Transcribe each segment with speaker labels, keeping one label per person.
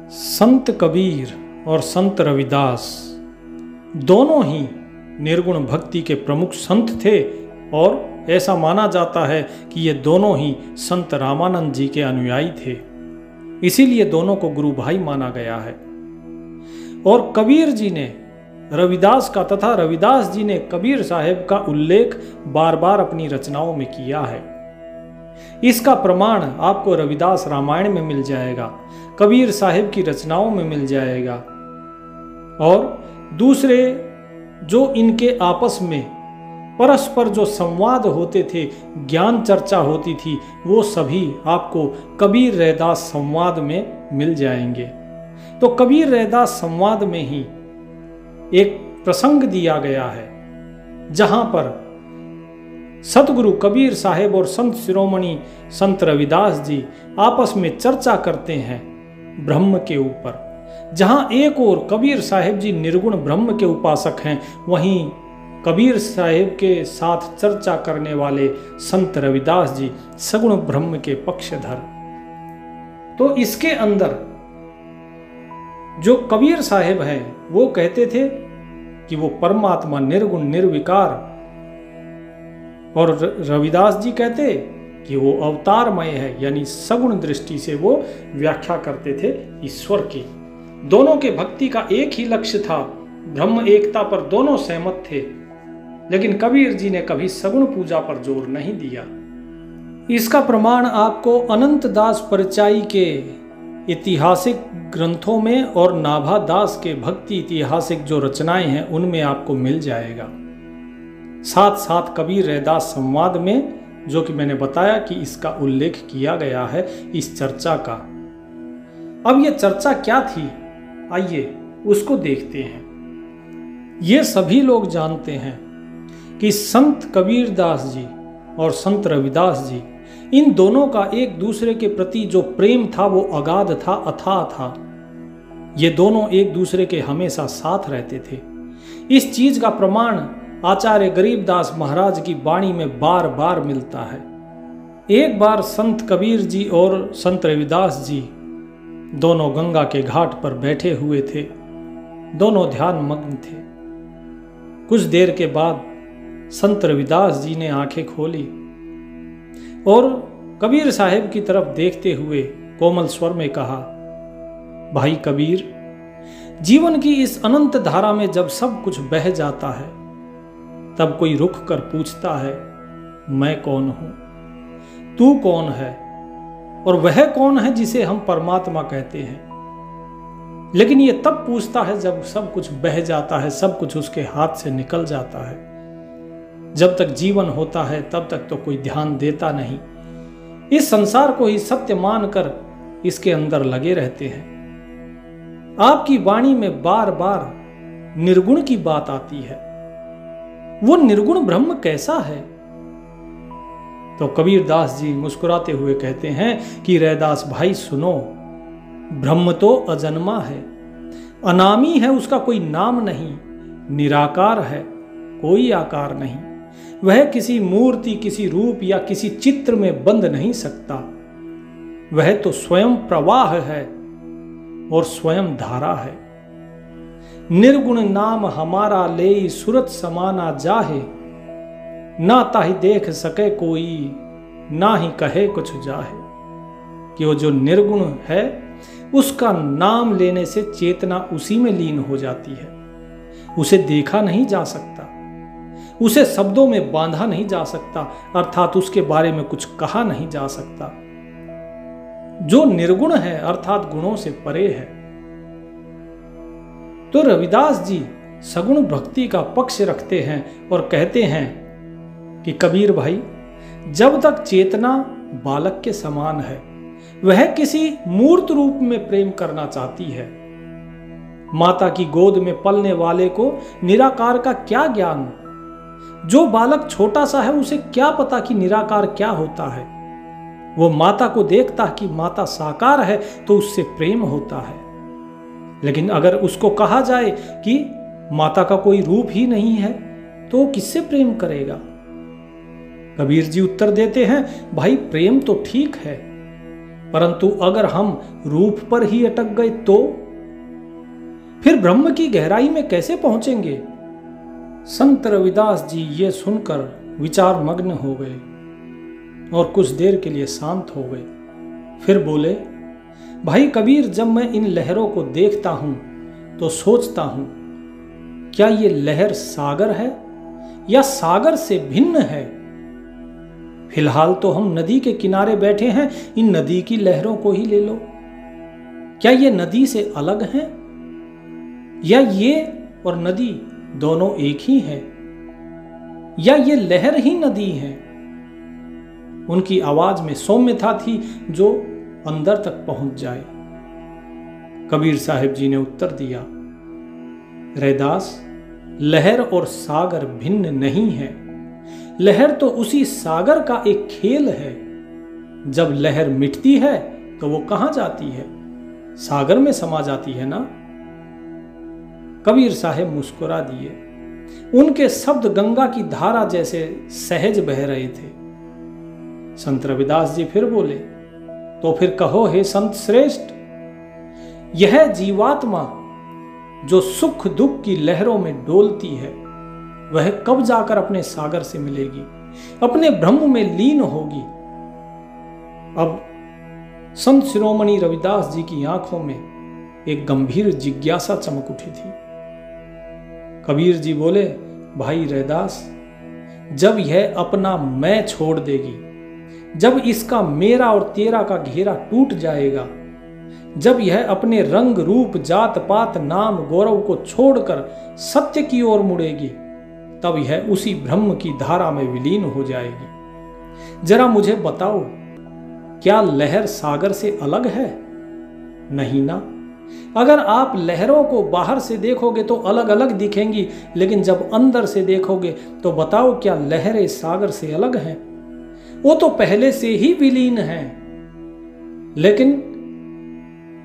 Speaker 1: संत कबीर और संत रविदास दोनों ही निर्गुण भक्ति के प्रमुख संत थे और ऐसा माना जाता है कि ये दोनों ही संत रामानंद जी के अनुयायी थे। इसीलिए दोनों को गुरु भाई माना गया है। और कबीर जी ने रविदास का तथा रविदास जी ने कबीर साहेब का उल्लेख बार बार अपनी रचनाओं में किया है। इसका प्रमाण आपको रविदास रामायण में मिल जाएगा, कबीर साहेब की रचनाओं में मिल जाएगा और दूसरे जो इनके आपस में परस्पर जो संवाद होते थे, ज्ञान चर्चा होती थी, वो सभी आपको कबीर रैदास संवाद में मिल जाएंगे। तो कबीर रैदास संवाद में ही एक प्रसंग दिया गया है जहां पर सतगुरु कबीर साहेब और संत शिरोमणि संत रविदास जी आपस में चर्चा करते हैं ब्रह्म के ऊपर। जहां एक और कबीर साहेब जी निर्गुण ब्रह्म के उपासक हैं, वहीं कबीर साहेब के साथ चर्चा करने वाले संत रविदास जी सगुण ब्रह्म के पक्षधर। तो इसके अंदर जो कबीर साहेब हैं वो कहते थे कि वो परमात्मा निर्गुण निर्विकार, और रविदास जी कहते कि वो अवतारमय है, यानी सगुण दृष्टि से वो व्याख्या करते थे ईश्वर की। दोनों के भक्ति का एक ही लक्ष्य था, ब्रह्म एकता पर दोनों सहमत थे, लेकिन कबीर जी ने कभी सगुण पूजा पर जोर नहीं दिया। इसका प्रमाण आपको अनंत दास परिचाई के ऐतिहासिक ग्रंथों में और नाभा दास के भक्ति ऐतिहासिक जो रचनाएं हैं उनमें आपको मिल जाएगा। साथ साथ कबीर रैदास संवाद में, जो कि मैंने बताया कि इसका उल्लेख किया गया है इस चर्चा का। अब ये चर्चा क्या थी, आइए उसको देखते हैं। ये सभी लोग जानते हैं कि संत कबीर दास जी और संत रविदास जी, इन दोनों का एक दूसरे के प्रति जो प्रेम था वो अगाध था, अथाह था। ये दोनों एक दूसरे के हमेशा साथ रहते थे। इस चीज का प्रमाण आचार्य गरीबदास महाराज की वाणी में बार बार मिलता है। एक बार संत कबीर जी और संत रविदास जी दोनों गंगा के घाट पर बैठे हुए थे, दोनों ध्यान मग्न थे। कुछ देर के बाद संत रविदास जी ने आंखें खोली और कबीर साहेब की तरफ देखते हुए कोमल स्वर में कहा, भाई कबीर, जीवन की इस अनंत धारा में जब सब कुछ बह जाता है तब कोई रुक कर पूछता है, मैं कौन हूं, तू कौन है, और वह कौन है जिसे हम परमात्मा कहते हैं। लेकिन ये तब पूछता है जब सब कुछ बह जाता है, सब कुछ उसके हाथ से निकल जाता है। जब तक जीवन होता है तब तक तो कोई ध्यान देता नहीं, इस संसार को ही सत्य मानकर इसके अंदर लगे रहते हैं। आपकी वाणी में बार बार निर्गुण की बात आती है, वो निर्गुण ब्रह्म कैसा है? तो कबीर दास जी मुस्कुराते हुए कहते हैं कि रैदास भाई सुनो, ब्रह्म तो अजन्मा है, अनामी है, उसका कोई नाम नहीं, निराकार है, कोई आकार नहीं। वह किसी मूर्ति, किसी रूप या किसी चित्र में बंध नहीं सकता। वह तो स्वयं प्रवाह है और स्वयं धारा है। निर्गुण नाम हमारा ले सूरत समाना जाहे, ना ताहि देख सके कोई, ना ही कहे कुछ जाहे। कि वो जो निर्गुण है उसका नाम लेने से चेतना उसी में लीन हो जाती है। उसे देखा नहीं जा सकता, उसे शब्दों में बांधा नहीं जा सकता, अर्थात उसके बारे में कुछ कहा नहीं जा सकता। जो निर्गुण है अर्थात गुणों से परे है। तो रविदास जी सगुण भक्ति का पक्ष रखते हैं और कहते हैं कि कबीर भाई, जब तक चेतना बालक के समान है, वह किसी मूर्त रूप में प्रेम करना चाहती है। माता की गोद में पलने वाले को निराकार का क्या ज्ञान? जो बालक छोटा सा है उसे क्या पता कि निराकार क्या होता है? वो माता को देखता कि माता साकार है तो उससे प्रेम होता है। लेकिन अगर उसको कहा जाए कि माता का कोई रूप ही नहीं है तो किससे प्रेम करेगा? कबीर जी उत्तर देते हैं, भाई प्रेम तो ठीक है, परंतु अगर हम रूप पर ही अटक गए तो फिर ब्रह्म की गहराई में कैसे पहुंचेंगे? संत रविदास जी ये सुनकर विचार मग्न हो गए और कुछ देर के लिए शांत हो गए। फिर बोले, भाई कबीर, जब मैं इन लहरों को देखता हूं तो सोचता हूं, क्या ये लहर सागर है या सागर से भिन्न है? फिलहाल तो हम नदी के किनारे बैठे हैं, इन नदी की लहरों को ही ले लो। क्या ये नदी से अलग हैं या ये और नदी दोनों एक ही हैं या ये लहर ही नदी है? उनकी आवाज में सौम्यता थी जो अंदर तक पहुंच जाए। कबीर साहिब जी ने उत्तर दिया, रैदास, लहर और सागर भिन्न नहीं है। लहर तो उसी सागर का एक खेल है। जब लहर मिटती है तो वो कहां जाती है? सागर में समा जाती है ना। कबीर साहब मुस्कुरा दिए। उनके शब्द गंगा की धारा जैसे सहज बह रहे थे। संत रविदास जी फिर बोले, तो फिर कहो हे संत श्रेष्ठ, यह जीवात्मा जो सुख दुख की लहरों में डोलती है, वह कब जाकर अपने सागर से मिलेगी, अपने ब्रह्म में लीन होगी? अब संत शिरोमणि रविदास जी की आंखों में एक गंभीर जिज्ञासा चमक उठी थी। कबीर जी बोले, भाई रैदास, जब यह अपना मैं छोड़ देगी, जब इसका मेरा और तेरा का घेरा टूट जाएगा, जब यह अपने रंग रूप जात पात नाम गौरव को छोड़कर सत्य की ओर मुड़ेगी, तब यह उसी ब्रह्म की धारा में विलीन हो जाएगी। जरा मुझे बताओ, क्या लहर सागर से अलग है? नहीं ना। अगर आप लहरों को बाहर से देखोगे तो अलग अलग दिखेंगी, लेकिन जब अंदर से देखोगे तो बताओ, क्या लहरें सागर से अलग हैं? वो तो पहले से ही विलीन है, लेकिन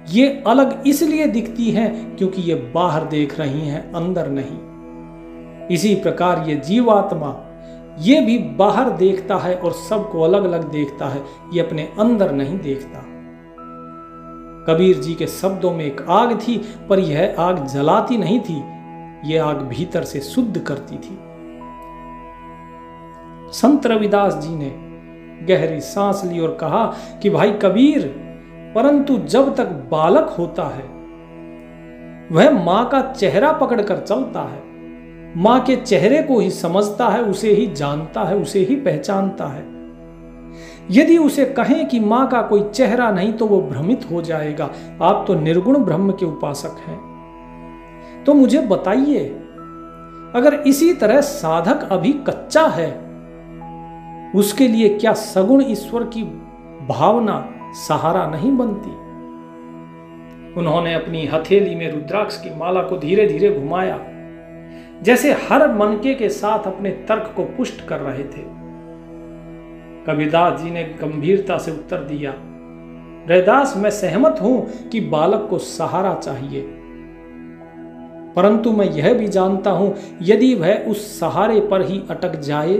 Speaker 1: ये अलग इसलिए दिखती हैं क्योंकि ये बाहर देख रही हैं, अंदर नहीं। इसी प्रकार ये जीवात्मा ये भी बाहर देखता है और सबको अलग अलग देखता है, ये अपने अंदर नहीं देखता। कबीर जी के शब्दों में एक आग थी, पर यह आग जलाती नहीं थी, यह आग भीतर से शुद्ध करती थी। संत रविदास जी ने गहरी सांस ली और कहा कि भाई कबीर, परंतु जब तक बालक होता है वह मां का चेहरा पकड़कर चलता है, मां के चेहरे को ही समझता है, उसे ही जानता है, उसे ही पहचानता है। यदि उसे कहें कि मां का कोई चेहरा नहीं तो वो भ्रमित हो जाएगा। आप तो निर्गुण ब्रह्म के उपासक हैं, तो मुझे बताइए, अगर इसी तरह साधक अभी कच्चा है, उसके लिए क्या सगुण ईश्वर की भावना सहारा नहीं बनती? उन्होंने अपनी हथेली में रुद्राक्ष की माला को धीरे धीरे घुमाया, जैसे हर मनके के साथ अपने तर्क को पुष्ट कर रहे थे। कबीरदास जी ने गंभीरता से उत्तर दिया, रैदास, मैं सहमत हूं कि बालक को सहारा चाहिए, परंतु मैं यह भी जानता हूं, यदि वह उस सहारे पर ही अटक जाए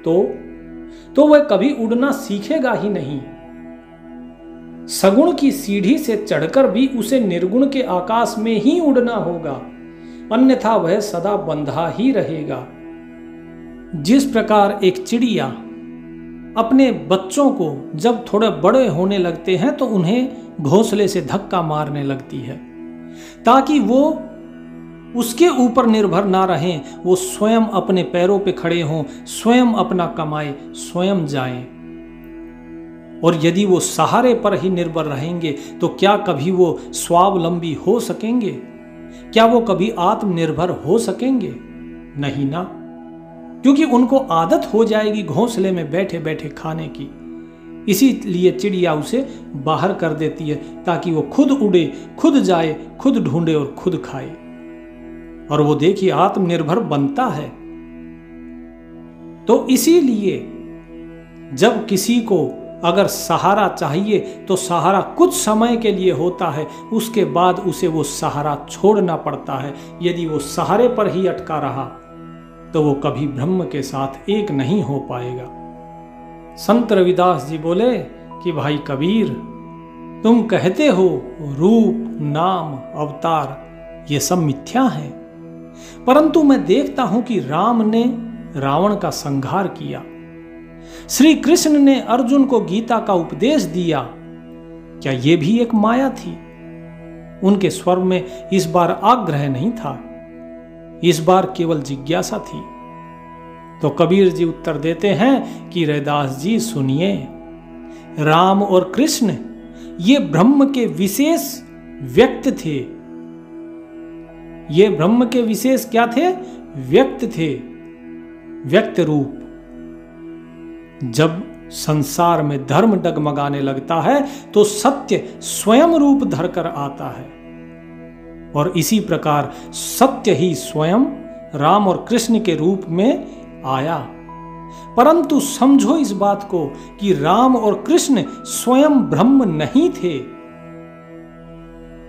Speaker 1: तो वह कभी उड़ना सीखेगा ही नहीं। सगुण की सीढ़ी से चढ़कर भी उसे निर्गुण के आकाश में ही उड़ना होगा, अन्यथा वह सदा बंधा ही रहेगा। जिस प्रकार एक चिड़िया अपने बच्चों को जब थोड़े बड़े होने लगते हैं तो उन्हें घोंसले से धक्का मारने लगती है, ताकि वो उसके ऊपर निर्भर ना रहें, वो स्वयं अपने पैरों पे खड़े हों, स्वयं अपना कमाए, स्वयं जाएं। और यदि वो सहारे पर ही निर्भर रहेंगे तो क्या कभी वो स्वावलंबी हो सकेंगे? क्या वो कभी आत्मनिर्भर हो सकेंगे? नहीं ना, क्योंकि उनको आदत हो जाएगी घोंसले में बैठे बैठे खाने की। इसीलिए चिड़िया उसे बाहर कर देती है, ताकि वो खुद उड़े, खुद जाए, खुद ढूंढे और खुद खाए। और वो देखिए आत्मनिर्भर बनता है। तो इसीलिए जब किसी को अगर सहारा चाहिए तो सहारा कुछ समय के लिए होता है, उसके बाद उसे वो सहारा छोड़ना पड़ता है। यदि वो सहारे पर ही अटका रहा तो वो कभी ब्रह्म के साथ एक नहीं हो पाएगा। संत रविदास जी बोले कि भाई कबीर, तुम कहते हो रूप, नाम, अवतार ये सब मिथ्या है, परंतु मैं देखता हूं कि राम ने रावण का संहार किया, श्री कृष्ण ने अर्जुन को गीता का उपदेश दिया। क्या ये भी एक माया थी? उनके स्वर में इस बार आग्रह नहीं था, इस बार केवल जिज्ञासा थी। तो कबीर जी उत्तर देते हैं कि रैदास जी सुनिए, राम और कृष्ण ये ब्रह्म के विशेष व्यक्त थे। ये ब्रह्म के विशेष क्या थे? व्यक्त थे, व्यक्त रूप। जब संसार में धर्म डगमगाने लगता है तो सत्य स्वयं रूप धरकर आता है, और इसी प्रकार सत्य ही स्वयं राम और कृष्ण के रूप में आया। परंतु समझो इस बात को कि राम और कृष्ण स्वयं ब्रह्म नहीं थे,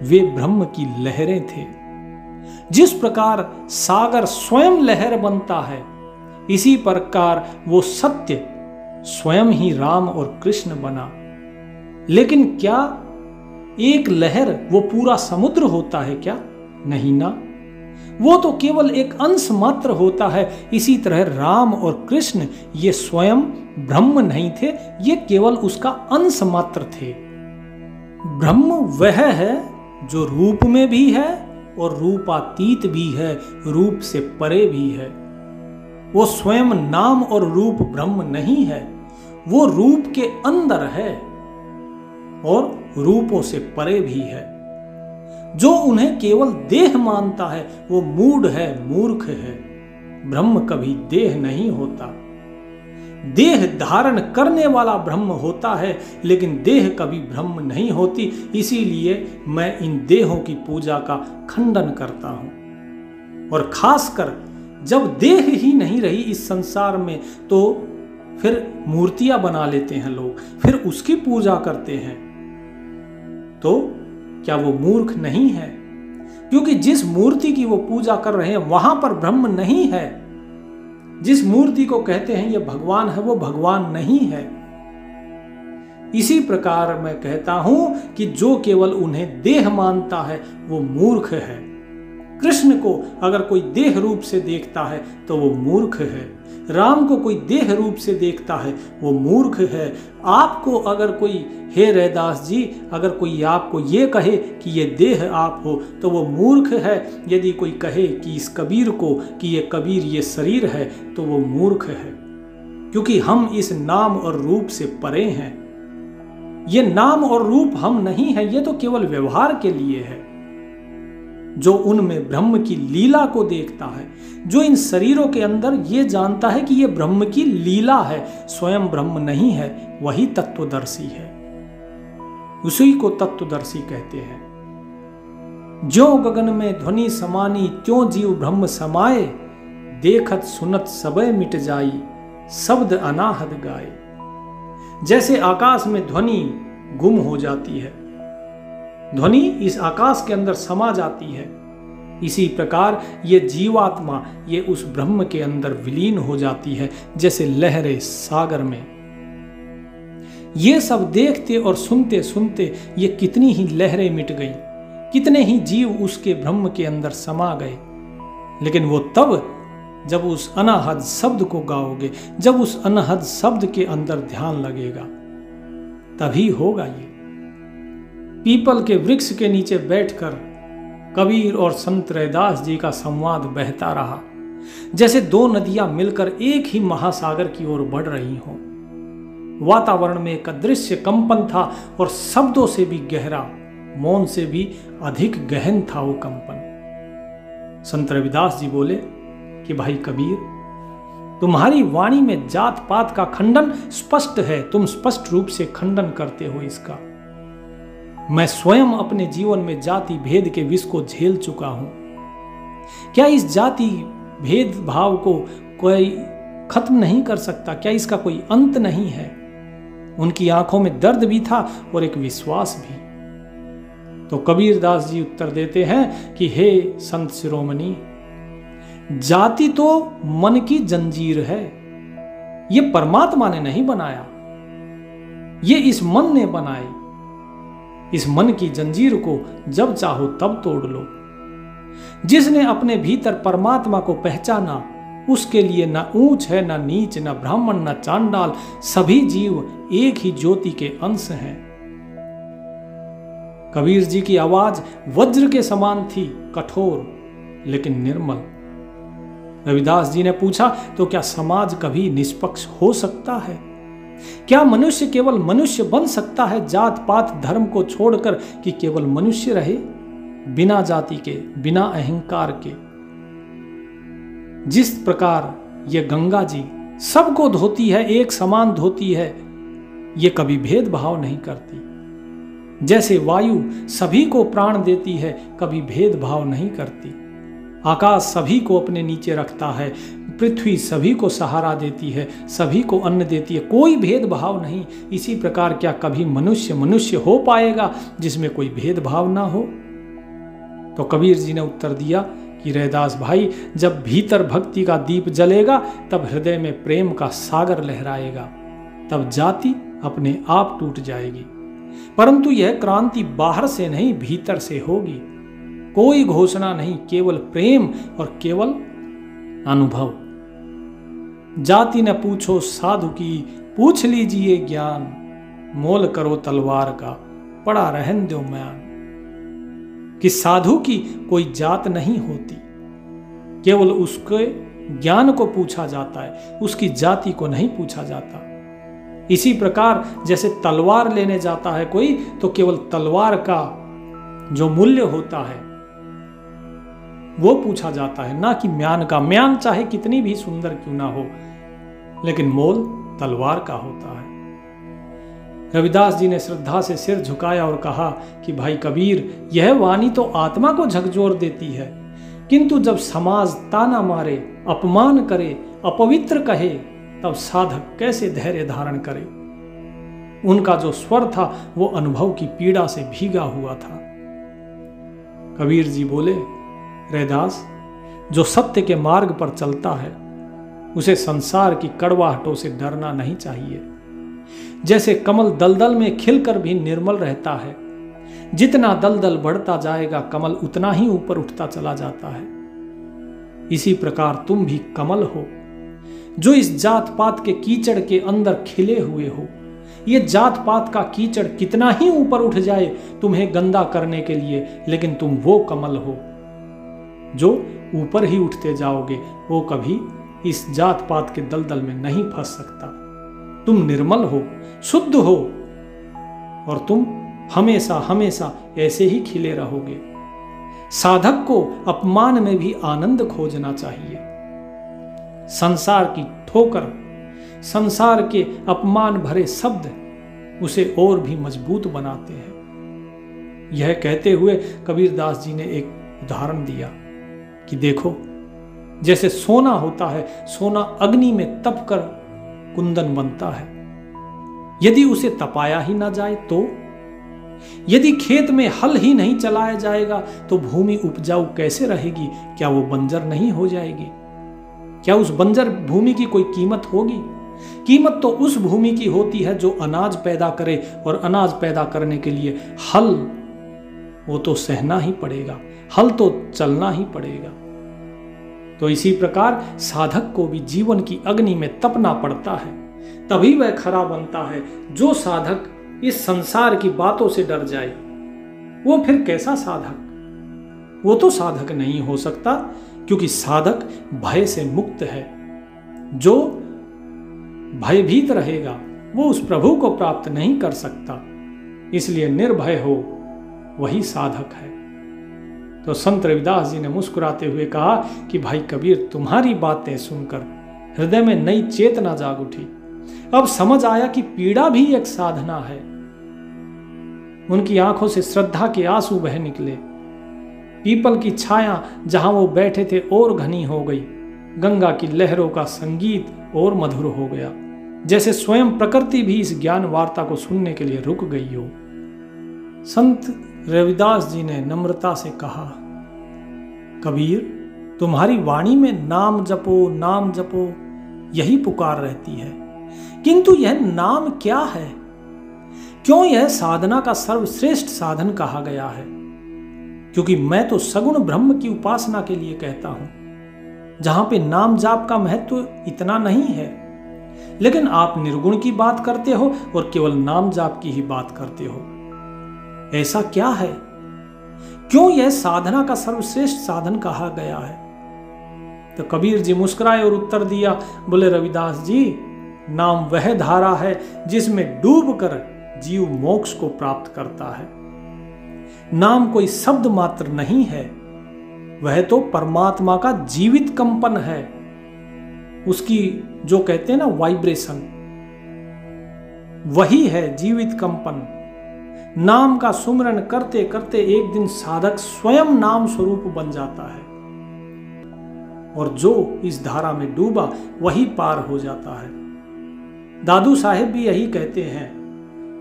Speaker 1: वे ब्रह्म की लहरें थे। जिस प्रकार सागर स्वयं लहर बनता है, इसी प्रकार वो सत्य स्वयं ही राम और कृष्ण बना। लेकिन क्या एक लहर वो पूरा समुद्र होता है क्या? नहीं ना, वो तो केवल एक अंश मात्र होता है। इसी तरह राम और कृष्ण ये स्वयं ब्रह्म नहीं थे, ये केवल उसका अंश मात्र थे। ब्रह्म वह है जो रूप में भी है और रूपातीत भी है, रूप से परे भी है। वो स्वयं नाम और रूप ब्रह्म नहीं है, वो रूप के अंदर है और रूपों से परे भी है। जो उन्हें केवल देह मानता है वो मूढ़ है, मूर्ख है। ब्रह्म कभी देह नहीं होता, देह धारण करने वाला ब्रह्म होता है, लेकिन देह कभी ब्रह्म नहीं होती। इसीलिए मैं इन देहों की पूजा का खंडन करता हूं। और खासकर जब देह ही नहीं रही इस संसार में, तो फिर मूर्तियां बना लेते हैं लोग, फिर उसकी पूजा करते हैं। तो क्या वो मूर्ख नहीं है? क्योंकि जिस मूर्ति की वो पूजा कर रहे हैं वहां पर ब्रह्म नहीं है। जिस मूर्ति को कहते हैं ये भगवान है, वो भगवान नहीं है। इसी प्रकार मैं कहता हूं कि जो केवल उन्हें देह मानता है वो मूर्ख है। कृष्ण को अगर कोई देह रूप से देखता है तो वो मूर्ख है। राम को कोई देह रूप से देखता है वो मूर्ख है। आपको अगर कोई, हे रैदास जी, अगर कोई आपको ये कहे कि ये देह आप हो तो वो मूर्ख है। यदि कोई कहे कि इस कबीर को कि ये कबीर ये शरीर है तो वो मूर्ख है, क्योंकि हम इस नाम और रूप से परे हैं। ये नाम और रूप हम नहीं है, ये तो केवल व्यवहार के लिए है। जो उनमें ब्रह्म की लीला को देखता है, जो इन शरीरों के अंदर ये जानता है कि ये ब्रह्म की लीला है, स्वयं ब्रह्म नहीं है, वही तत्वदर्शी है। उसी को तत्वदर्शी कहते हैं। जो गगन में ध्वनि समानी त्यों जीव ब्रह्म समाये, देखत सुनत सबय मिट जाई, शब्द अनाहद गाए। जैसे आकाश में ध्वनि गुम हो जाती है, ध्वनि इस आकाश के अंदर समा जाती है, इसी प्रकार ये जीवात्मा ये उस ब्रह्म के अंदर विलीन हो जाती है, जैसे लहरें सागर में। ये सब देखते और सुनते सुनते ये कितनी ही लहरें मिट गई, कितने ही जीव उसके ब्रह्म के अंदर समा गए। लेकिन वो तब जब उस अनाहद शब्द को गाओगे, जब उस अनाहद शब्द के अंदर ध्यान लगेगा, तभी होगा ये। पीपल के वृक्ष के नीचे बैठकर कबीर और संत रैदास जी का संवाद बहता रहा, जैसे दो नदियां मिलकर एक ही महासागर की ओर बढ़ रही हों। वातावरण में एक अदृश्य कंपन था और शब्दों से भी गहरा, मौन से भी अधिक गहन था वो कंपन। संत रविदास जी बोले कि भाई कबीर, तुम्हारी वाणी में जात पात का खंडन स्पष्ट है, तुम स्पष्ट रूप से खंडन करते हो इसका। मैं स्वयं अपने जीवन में जाति भेद के विष को झेल चुका हूं। क्या इस जाति भेद भाव को कोई खत्म नहीं कर सकता? क्या इसका कोई अंत नहीं है? उनकी आंखों में दर्द भी था और एक विश्वास भी। तो कबीर दास जी उत्तर देते हैं कि हे संत शिरोमणि, जाति तो मन की जंजीर है, ये परमात्मा ने नहीं बनाया, ये इस मन ने बनाई। इस मन की जंजीर को जब चाहो तब तोड़ लो। जिसने अपने भीतर परमात्मा को पहचाना, उसके लिए न ऊंच है, न नीच, न ब्राह्मण, न चांडाल, सभी जीव एक ही ज्योति के अंश हैं। कबीर जी की आवाज वज्र के समान थी, कठोर लेकिन निर्मल। रविदास जी ने पूछा, तो क्या समाज कभी निष्पक्ष हो सकता है? क्या मनुष्य केवल मनुष्य बन सकता है, जात पात धर्म को छोड़कर, कि केवल मनुष्य रहे, बिना जाति के, बिना अहंकार के? जिस प्रकार ये गंगा जी सबको धोती है, एक समान धोती है, ये कभी भेदभाव नहीं करती। जैसे वायु सभी को प्राण देती है, कभी भेदभाव नहीं करती। आकाश सभी को अपने नीचे रखता है, पृथ्वी सभी को सहारा देती है, सभी को अन्न देती है, कोई भेदभाव नहीं। इसी प्रकार क्या कभी मनुष्य मनुष्य हो पाएगा जिसमें कोई भेदभाव ना हो? तो कबीर जी ने उत्तर दिया कि रैदास भाई, जब भीतर भक्ति का दीप जलेगा तब हृदय में प्रेम का सागर लहराएगा, तब जाति अपने आप टूट जाएगी। परंतु यह क्रांति बाहर से नहीं, भीतर से होगी। कोई घोषणा नहीं, केवल प्रेम और केवल अनुभव। जाति न पूछो साधु की, पूछ लीजिए ज्ञान, मोल करो तलवार का, पड़ा रहन दो म्यान। कि साधु की कोई जात नहीं होती, केवल उसके ज्ञान को पूछा जाता है, उसकी जाति को नहीं पूछा जाता। इसी प्रकार जैसे तलवार लेने जाता है कोई, तो केवल तलवार का जो मूल्य होता है वो पूछा जाता है, ना कि म्यान का। म्यान चाहे कितनी भी सुंदर क्यों ना हो, लेकिन मोल तलवार का होता है। रविदास जी ने श्रद्धा से सिर झुकाया और कहा कि भाई कबीर, यह वाणी तो आत्मा को झकझोर देती है, किंतु जब समाज ताना मारे, अपमान करे, अपवित्र कहे, तब साधक कैसे धैर्य धारण करे? उनका जो स्वर था वो अनुभव की पीड़ा से भीगा हुआ था। कबीर जी बोले, रैदास, जो सत्य के मार्ग पर चलता है उसे संसार की कड़वाहटों से डरना नहीं चाहिए। जैसे कमल दलदल में खिलकर भी निर्मल रहता है, जितना दलदल बढ़ता जाएगा कमल उतना ही ऊपर उठता चला जाता है। इसी प्रकार तुम भी कमल हो, जो इस जात पात के कीचड़ के अंदर खिले हुए हो। ये जात पात का कीचड़ कितना ही ऊपर उठ जाए तुम्हें गंदा करने के लिए, लेकिन तुम वो कमल हो जो ऊपर ही उठते जाओगे, वो कभी इस जात पात के दलदल में नहीं फंस सकता। तुम निर्मल हो, शुद्ध हो, और तुम हमेशा हमेशा ऐसे ही खिले रहोगे। साधक को अपमान में भी आनंद खोजना चाहिए। संसार की ठोकर, संसार के अपमान भरे शब्द उसे और भी मजबूत बनाते हैं। यह कहते हुए कबीरदास जी ने एक उदाहरण दिया कि देखो, जैसे सोना होता है, सोना अग्नि में तपकर कुंदन बनता है। यदि उसे तपाया ही ना जाए तो, यदि खेत में हल ही नहीं चलाया जाएगा तो भूमि उपजाऊ कैसे रहेगी? क्या वो बंजर नहीं हो जाएगी? क्या उस बंजर भूमि की कोई कीमत होगी? कीमत तो उस भूमि की होती है जो अनाज पैदा करे, और अनाज पैदा करने के लिए हल वो तो सहना ही पड़ेगा, हल तो चलना ही पड़ेगा। तो इसी प्रकार साधक को भी जीवन की अग्नि में तपना पड़ता है, तभी वह खरा बनता है। जो साधक इस संसार की बातों से डर जाए वो फिर कैसा साधक? वो तो साधक नहीं हो सकता, क्योंकि साधक भय से मुक्त है। जो भयभीत रहेगा वो उस प्रभु को प्राप्त नहीं कर सकता। इसलिए निर्भय हो, वही साधक है। तो संत रविदास जी ने मुस्कुराते हुए कहा कि भाई कबीर, तुम्हारी बातें सुनकर हृदय में नई चेतना जाग उठी। अब समझ आया कि पीड़ा भी एक साधना है। उनकी आंखों से श्रद्धा के आंसू बह निकले। पीपल की छाया जहां वो बैठे थे और घनी हो गई। गंगा की लहरों का संगीत और मधुर हो गया, जैसे स्वयं प्रकृति भी इस ज्ञान वार्ता को सुनने के लिए रुक गई हो। संत रविदास जी ने नम्रता से कहा, कबीर, तुम्हारी वाणी में नाम जपो, नाम जपो, यही पुकार रहती है, किंतु यह नाम क्या है? क्यों यह साधना का सर्वश्रेष्ठ साधन कहा गया है? क्योंकि मैं तो सगुण ब्रह्म की उपासना के लिए कहता हूं, जहां पे नाम जाप का महत्व इतना नहीं है। लेकिन आप निर्गुण की बात करते हो और केवल नाम जाप की ही बात करते हो। ऐसा क्या है? क्यों यह साधना का सर्वश्रेष्ठ साधन कहा गया है? तो कबीर जी मुस्कुराए और उत्तर दिया, बोले रविदास जी, नाम वह धारा है जिसमें डूबकर जीव मोक्ष को प्राप्त करता है। नाम कोई शब्द मात्र नहीं है, वह तो परमात्मा का जीवित कंपन है। उसकी जो कहते हैं ना वाइब्रेशन, वही है जीवित कंपन। नाम का सुमरन करते करते एक दिन साधक स्वयं नाम स्वरूप बन जाता है, और जो इस धारा में डूबा वही पार हो जाता है। दादू साहेब भी यही कहते हैं,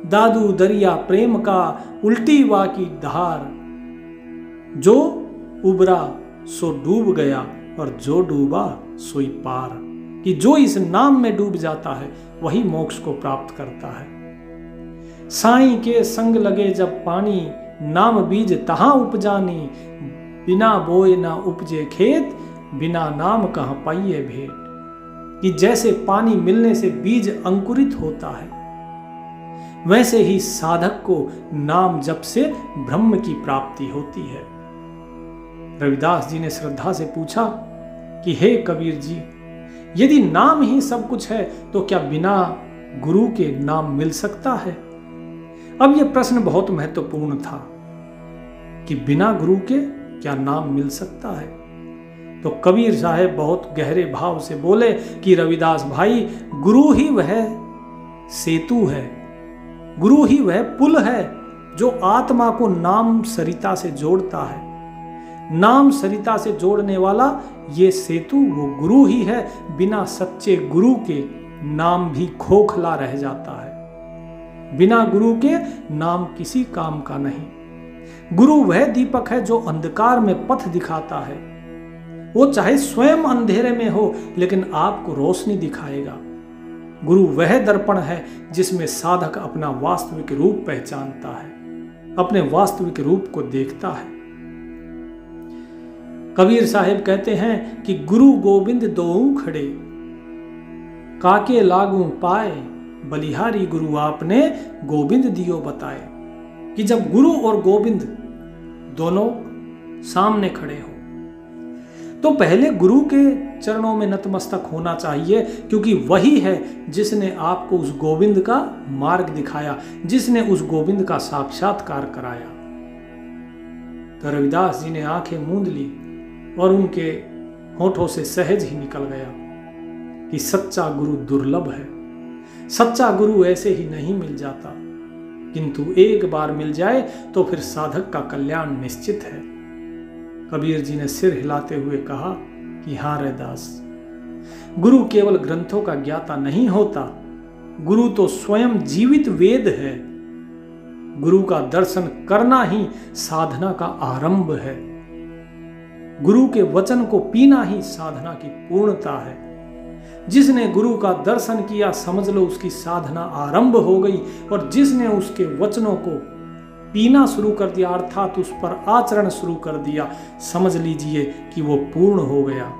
Speaker 1: दादू दरिया प्रेम का उल्टी वा की धार, जो उबरा सो डूब गया और जो डूबा सोई पार। कि जो इस नाम में डूब जाता है वही मोक्ष को प्राप्त करता है। साईं के संग लगे जब पानी, नाम बीज तहां उपजानी, बिना बोए ना उपजे खेत, बिना नाम कहां पाइए भेंट। कि जैसे पानी मिलने से बीज अंकुरित होता है, वैसे ही साधक को नाम जप से ब्रह्म की प्राप्ति होती है। रविदास जी ने श्रद्धा से पूछा कि हे कबीर जी, यदि नाम ही सब कुछ है तो क्या बिना गुरु के नाम मिल सकता है? अब यह प्रश्न बहुत महत्वपूर्ण था कि बिना गुरु के क्या नाम मिल सकता है? तो कबीर साहब बहुत गहरे भाव से बोले कि रविदास भाई, गुरु ही वह सेतु है, गुरु ही वह पुल है जो आत्मा को नाम सरिता से जोड़ता है। नाम सरिता से जोड़ने वाला ये सेतु वो गुरु ही है। बिना सच्चे गुरु के नाम भी खोखला रह जाता है। बिना गुरु के नाम किसी काम का नहीं। गुरु वह दीपक है जो अंधकार में पथ दिखाता है। वो चाहे स्वयं अंधेरे में हो लेकिन आपको रोशनी दिखाएगा। गुरु वह दर्पण है जिसमें साधक अपना वास्तविक रूप पहचानता है, अपने वास्तविक रूप को देखता है। कबीर साहिब कहते हैं कि गुरु गोविंद दोऊ खड़े, काके लागू पाए, बलिहारी गुरु आपने गोविंद दियो बताए। कि जब गुरु और गोविंद दोनों सामने खड़े हो तो पहले गुरु के चरणों में नतमस्तक होना चाहिए, क्योंकि वही है जिसने आपको उस गोविंद का मार्ग दिखाया, जिसने उस गोविंद का साक्षात्कार कराया। तो रविदास जी ने आंखें मूंद ली और उनके होठों से सहज ही निकल गया कि सच्चा गुरु दुर्लभ है। सच्चा गुरु ऐसे ही नहीं मिल जाता, किंतु एक बार मिल जाए तो फिर साधक का कल्याण निश्चित है। कबीर जी ने सिर हिलाते हुए कहा कि हाँ रैदास, गुरु केवल ग्रंथों का ज्ञाता नहीं होता, गुरु तो स्वयं जीवित वेद है। गुरु का दर्शन करना ही साधना का आरंभ है। गुरु के वचन को पीना ही साधना की पूर्णता है। जिसने गुरु का दर्शन किया समझ लो उसकी साधना आरंभ हो गई, और जिसने उसके वचनों को पीना शुरू कर दिया अर्थात उस पर आचरण शुरू कर दिया, समझ लीजिए कि वो पूर्ण हो गया,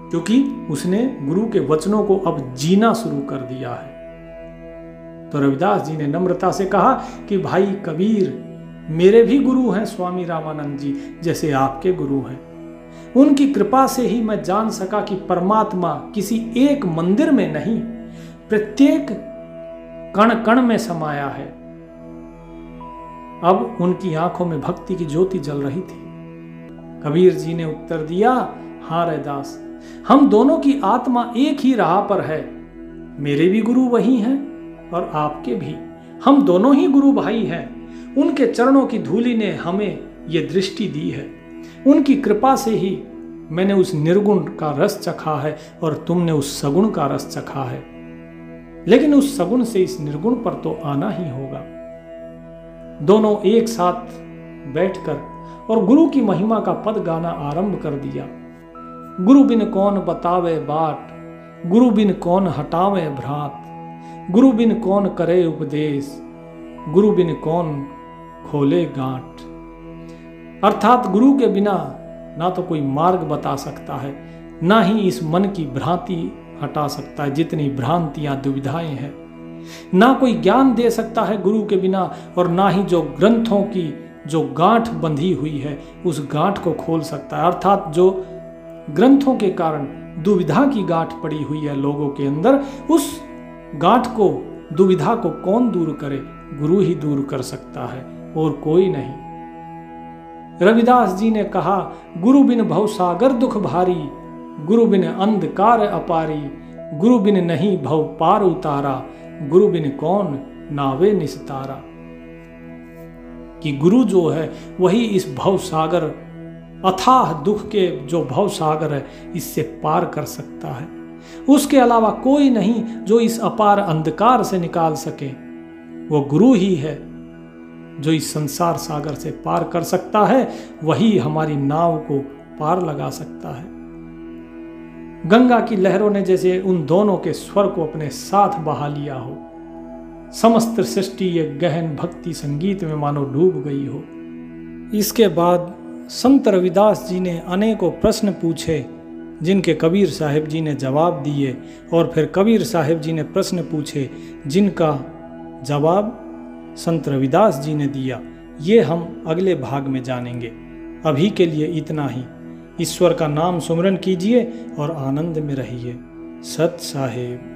Speaker 1: क्योंकि उसने गुरु के वचनों को अब जीना शुरू कर दिया है। तो रविदास जी ने नम्रता से कहा कि भाई कबीर, मेरे भी गुरु हैं स्वामी रामानंद जी, जैसे आपके गुरु हैं। उनकी कृपा से ही मैं जान सका कि परमात्मा किसी एक मंदिर में नहीं, प्रत्येक कण कण में समाया है। अब उनकी आंखों में भक्ति की ज्योति जल रही थी। कबीर जी ने उत्तर दिया, हाँ रैदास, हम दोनों की आत्मा एक ही राह पर है। मेरे भी गुरु वही हैं और आपके भी। हम दोनों ही गुरु भाई हैं। उनके चरणों की धूलि ने हमें ये दृष्टि दी है। उनकी कृपा से ही मैंने उस निर्गुण का रस चखा है और तुमने उस सगुण का रस चखा है। लेकिन उस सगुण से इस निर्गुण पर तो आना ही होगा। दोनों एक साथ बैठकर और गुरु की महिमा का पद गाना आरंभ कर दिया। गुरु बिन कौन बतावे बाट, गुरु बिन कौन हटावे भ्रात, गुरु बिन कौन करे उपदेश, गुरु बिन कौन खोले गांठ। अर्थात गुरु के बिना ना तो कोई मार्ग बता सकता है, ना ही इस मन की भ्रांति हटा सकता है जितनी भ्रांतियां दुविधाएं हैं। ना कोई ज्ञान दे सकता है गुरु के बिना, और ना ही जो ग्रंथों की जो गांठ बंधी हुई है उस गांठ को खोल सकता है। अर्थात जो ग्रंथों के कारण दुविधा की गांठ पड़ी हुई है लोगों के अंदर, उस गांठ को, दुविधा को कौन दूर करे? गुरु ही दूर कर सकता है और कोई नहीं। रविदास जी ने कहा, गुरु बिन भवसागर दुख भारी, गुरु बिन अंधकार अपारी, गुरु बिन नहीं भव पार उतारा, गुरु बिन कौन नावे निस्तारा। कि गुरु जो है वही इस भव सागर, अथाह दुख के जो भव सागर है, इससे पार कर सकता है। उसके अलावा कोई नहीं जो इस अपार अंधकार से निकाल सके। वो गुरु ही है जो इस संसार सागर से पार कर सकता है, वही हमारी नाव को पार लगा सकता है। गंगा की लहरों ने जैसे उन दोनों के स्वर को अपने साथ बहा लिया हो, समस्त सृष्टि एक गहन भक्ति संगीत में मानो डूब गई हो। इसके बाद संत रविदास जी ने अनेकों प्रश्न पूछे जिनके कबीर साहिब जी ने जवाब दिए, और फिर कबीर साहिब जी ने प्रश्न पूछे जिनका जवाब संत रविदास जी ने दिया। ये हम अगले भाग में जानेंगे। अभी के लिए इतना ही। ईश्वर का नाम सुमरन कीजिए और आनंद में रहिए। सत साहिब।